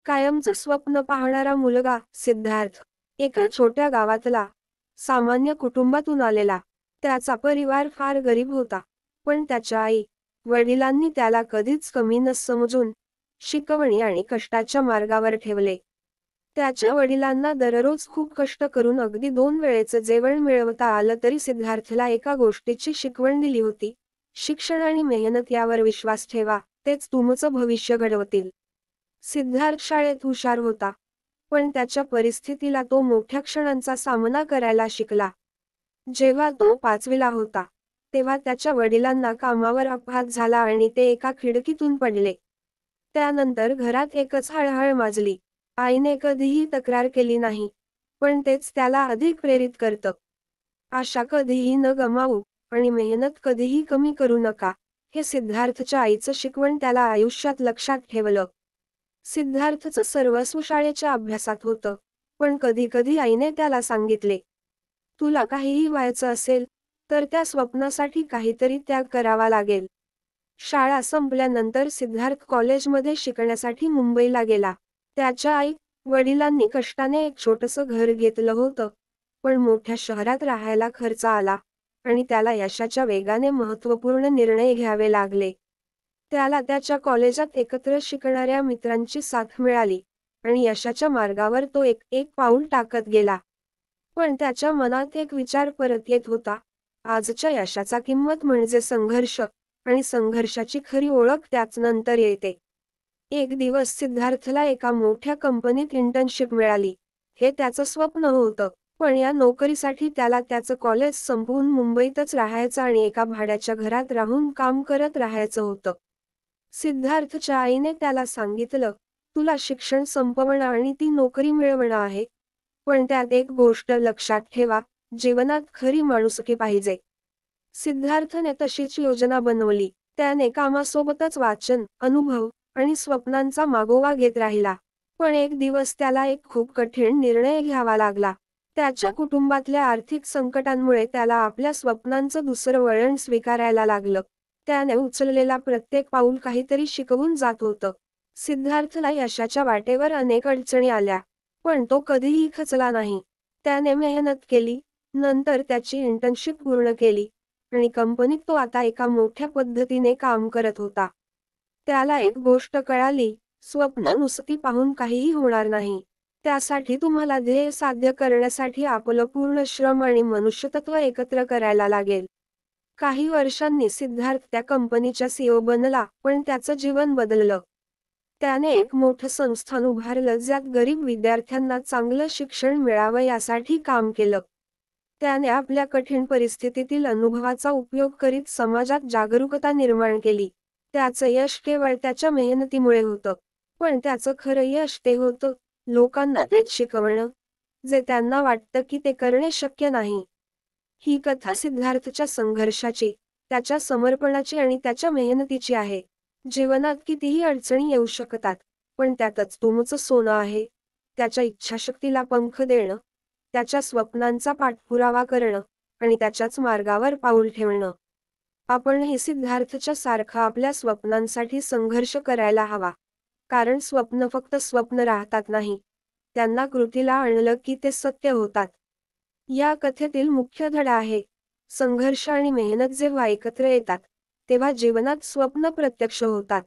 कायमचं स्वप्न पाहणारा मुलगा सिद्धार्थ एका छोट्या गावातला सामान्य कुटुंबातून आलेला. त्याचा परिवार फार गरीब होता, पण त्याच्या आई वडिलांनी त्याला कधीच कमी न समजून शिकवणी आणि कष्टाच्या मार्गावर ठेवले. त्याच्या वडिलांना दररोज खूप कष्ट करून अगदी 2 वेळेचं जेवण मिळवता आलं तरी सिद्धार्थला एका गोष्टीची शिकवण दिली होती: शिक्षण आणि मेहनत यावर विश्वास ठेवा, तेच तुमचं भविष्य घडवतील. सिद्धार्थ शाळेत हुशार होता, पण त्याच्या परिस्थितीला तो मोठ्या क्षणांचा सामना करायला शिकला. जेव्हा तो 5वीला होता, तेव्हा त्याच्या वडिलांना कामावर अपघात झाला आणि ते एका खिडकीतून पडले. त्यानंतर घरात एकच हळहळ माजली. आईने कधीही तक्रार केली नाही, पण तेच त्याला अधिक प्रेरित करतं. आशा कधीही न गमावू आणि मेहनत कधीही कमी करू नका, हे सिद्धार्थच्या आईचं शिकवण त्याला आयुष्यात लक्षात ठेवलं. सिद्धार्थचं सर्वस्व शाळेच्या अभ्यासात होतं, पण कधी-कधी आईने त्याला सांगितले, तुला काहीही व्हायचं असेल, तर त्या स्वप्नासाठी काहीतरी त्याग करावा लागेल. शाळा संपल्यानंतर सिद्धार्थ कॉलेजमध्ये शिकण्यासाठी मुंबईला गेला. त्याच्या आई वडिलांनी कष्टाने एक छोटंसं घर घेतलं होतं, पण मोठ्या शहरात राहायला खर्च आला आणि त्याला यशाच्या वेगाने महत्त्वपूर्ण निर्णय घ्यावे लागले. त्याला त्याच्या कॉलेजात एकत्र शिकणाऱ्या मित्रांची साथ मिळाली आणि यशाच्या मार्गावर तो एक एक पाऊल टाकत गेला. पण त्याच्या मनात एक विचार परत येत होता: आजच्या यशाचा किंमत म्हणजे संघर्ष, आणि संघर्षाची खरी ओळख त्याच नंतर येते. एक दिवस सिद्धार्थला एका मोठ्या कंपनीत इंटर्नशिप मिळाली. हे त्याचं स्वप्न होतं, पण या नोकरीसाठी त्याला त्याचं कॉलेज संपवून मुंबईतच राहायचं आणि एका भाड्याच्या घरात राहून काम करत राहायचं होतं. सिद्धार्थच्या आईने त्याला सांगितलं, तुला शिक्षण संपवणं आणि ती नोकरी मिळवणं आहे, पण त्यात एक गोष्ट लक्षात ठेवा: जीवनात खरी माणुसकी पाहिजे. सिद्धार्थने तशीच योजना बनवली. त्याने कामासोबतच वाचन, अनुभव आणि स्वप्नांचा मागोवा घेत राहिला. पण एक दिवस त्याला एक खूप कठीण निर्णय घ्यावा लागला. त्याच्या कुटुंबातल्या आर्थिक संकटांमुळे त्याला आपल्या स्वप्नांचं दुसरं वळण स्वीकारायला लागलं. त्याने उचललेला प्रत्येक पाऊल काहीतरी शिकवून जात होतं. सिद्धार्थला यशाच्या वाटेवर अनेक अडचणी आल्या, पण तो कधीही खचला नाही. त्याने मेहनत केली, नंतर त्याची इंटर्नशिप पूर्ण केली आणि कंपनीत तो आता एका मोठ्या पद्धतीने काम करत होता. त्याला एक गोष्ट कळाली: स्वप्न नुसती पाहून काहीही होणार नाही. त्यासाठी तुम्हाला ध्येय साध्य करण्यासाठी आपलं पूर्ण श्रम आणि मनुष्यत्व एकत्र करायला लागेल. काही वर्षांनी सिद्धार्थ त्या कंपनीचा सीईओ बनला, पण त्याचं जीवन बदललं. त्याने एक मोठं संस्थान उभारलं, ज्यात गरीब विद्यार्थ्यांना चांगलं शिक्षण मिळावं यासाठी काम केलं. त्याने आपल्या कठीण परिस्थितीतील अनुभवाचा उपयोग करीत समाजात जागरूकता निर्माण केली. त्याचं यश केवळ त्याच्या मेहनतीमुळे होतं, पण त्याचं खरं यश ते होतं, लोकांना तेच शिकवणं, जे त्यांना वाटतं की ते करणे शक्य नाही. ही कथा सिद्धार्थच्या संघर्षाची, त्याच्या समर्पणाची आणि त्याच्या मेहनतीची आहे. जीवनात कितीही अडचणी येऊ शकतात, पण त्यातच तुमचं सोनं आहे. त्याच्या इच्छाशक्तीला पंख देणं, त्याच्या स्वप्नांचा पाठपुरावा करणं आणि त्याच्याच मार्गावर पाऊल ठेवणं. आपणही सिद्धार्थच्या सारखा आपल्या स्वप्नांसाठी संघर्ष करायला हवा. कारण स्वप्न फक्त स्वप्न राहतात नाही, त्यांना कृतीला आणलं की ते सत्य होतात. या कथेतील मुख्य धडा आहे: संघर्ष आणि मेहनत जेव्हा एकत्र येतात, तेव्हा जीवनात स्वप्न प्रत्यक्ष होतात.